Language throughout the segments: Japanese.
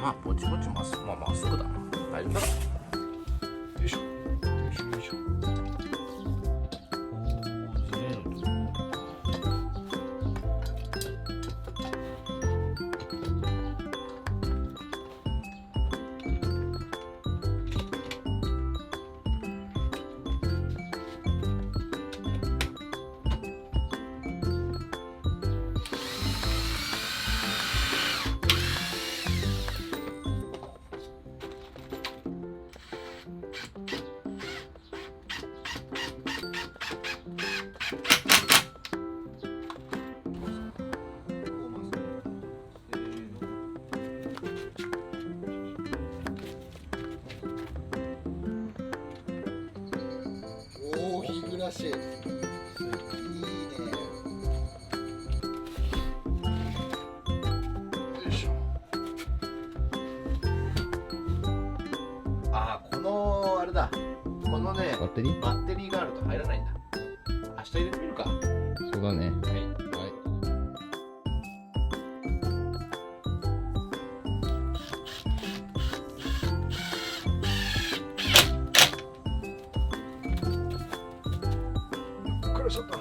まあぼちぼちまっすぐだな。大丈夫だ。よいしょよいしょよいしょ。ずれるとらしい。いいね。よいしょ。あ、このあれだ。このね、バッテリーがあると入らないんだ。明日入れてみるか。そうだね。はい。ちょっと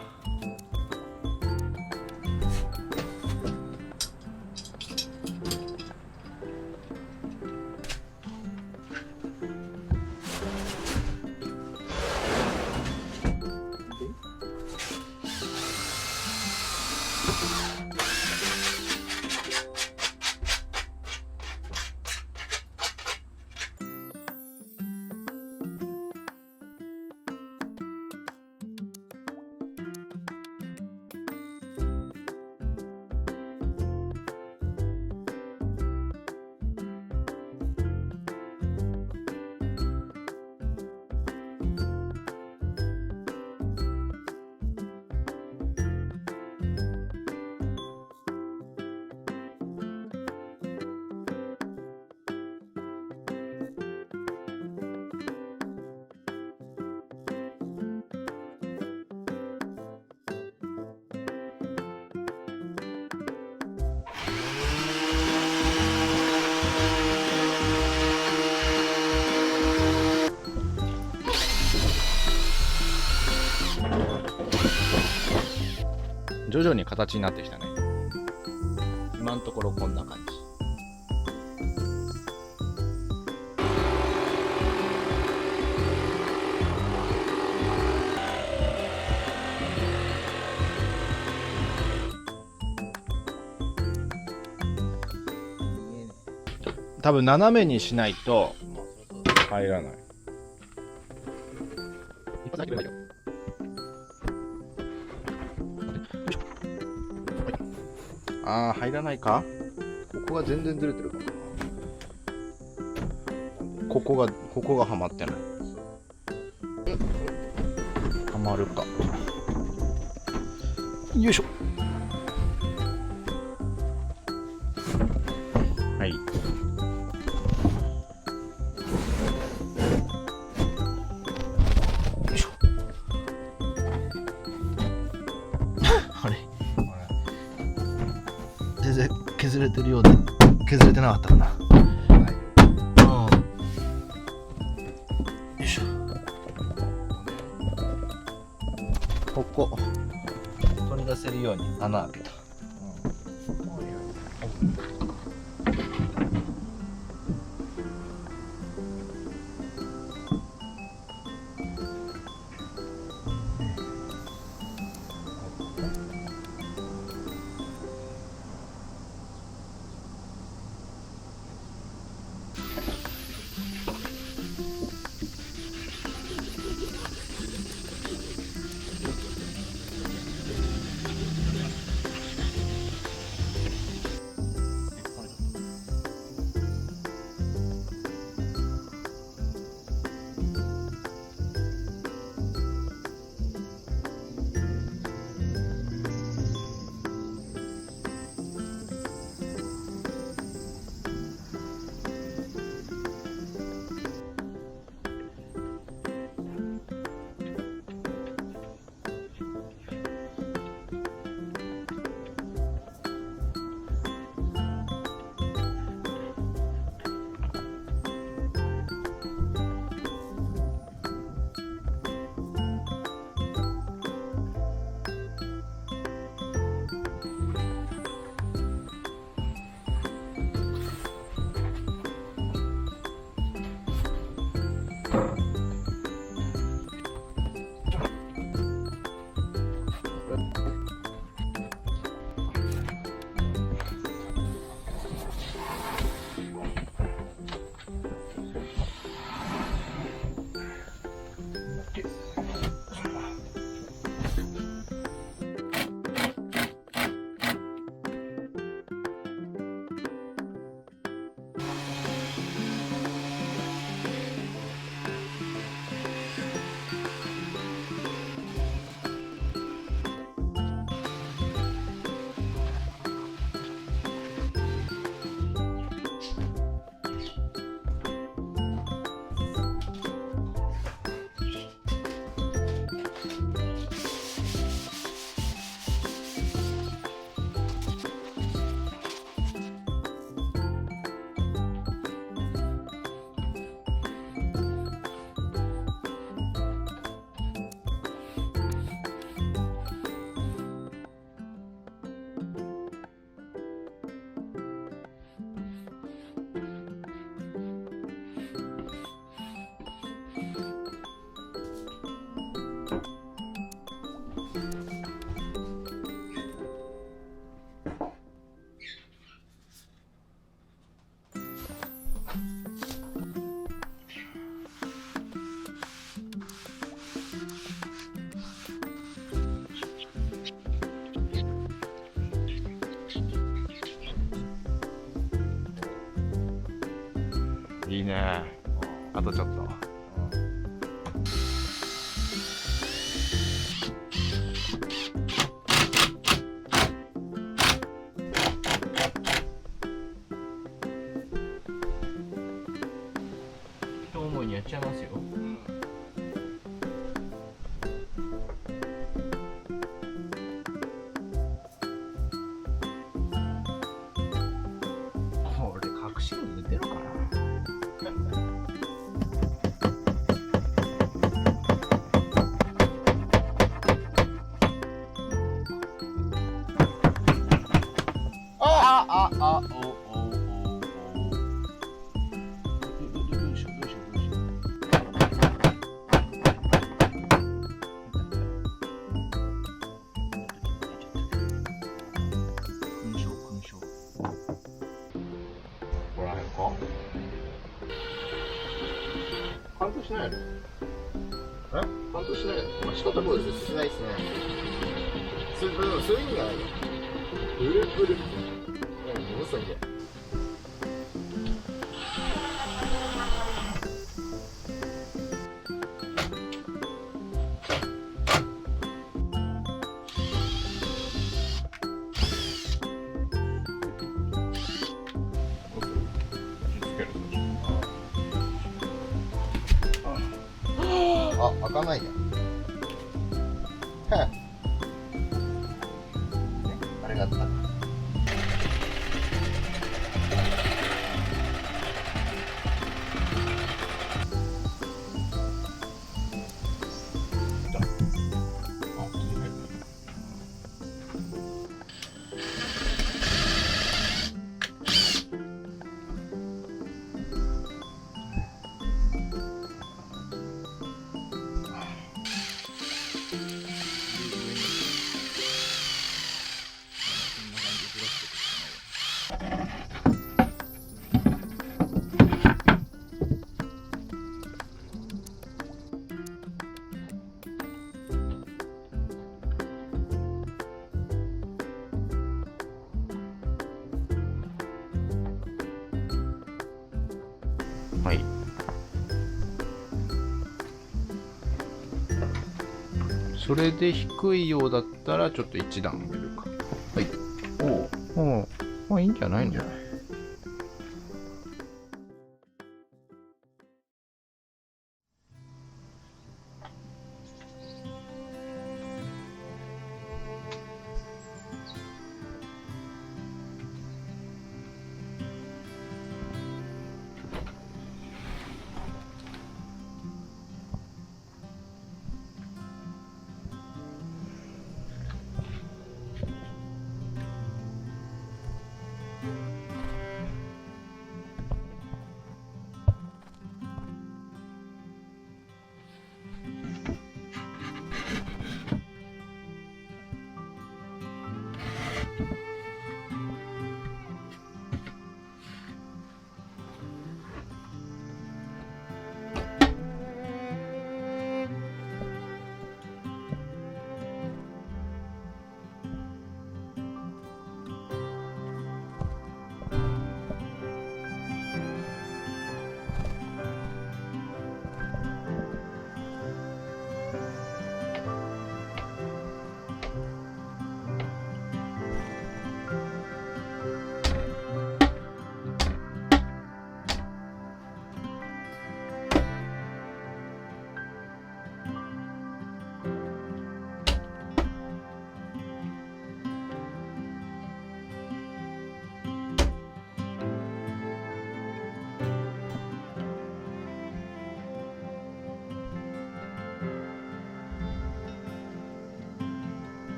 徐々に形になってきたね。今のところこんな感じ。多分斜めにしないと入らない。一発入ってくれないよ。ああ、入らないか。ここが全然ずれてるかも。ここがはまってない。はまるか。よいしょ。はい。よいしょ。あれ。全然削れてるようで削れてなかったかな。はい。よいしょ。ここ取り出せるように穴開けた。ね。あとちょっと。一思いにやっちゃいますよ。これ隠しに出るかな。カウントしないの？カウントしないの？まあ、したところですしないですね。そういう意味がないよ。ブルブル。遅いんで。あ、開かないや。あれがあった。はい。それで低いようだったらちょっと一段上げるか。はい。おお、まあいいんじゃないの？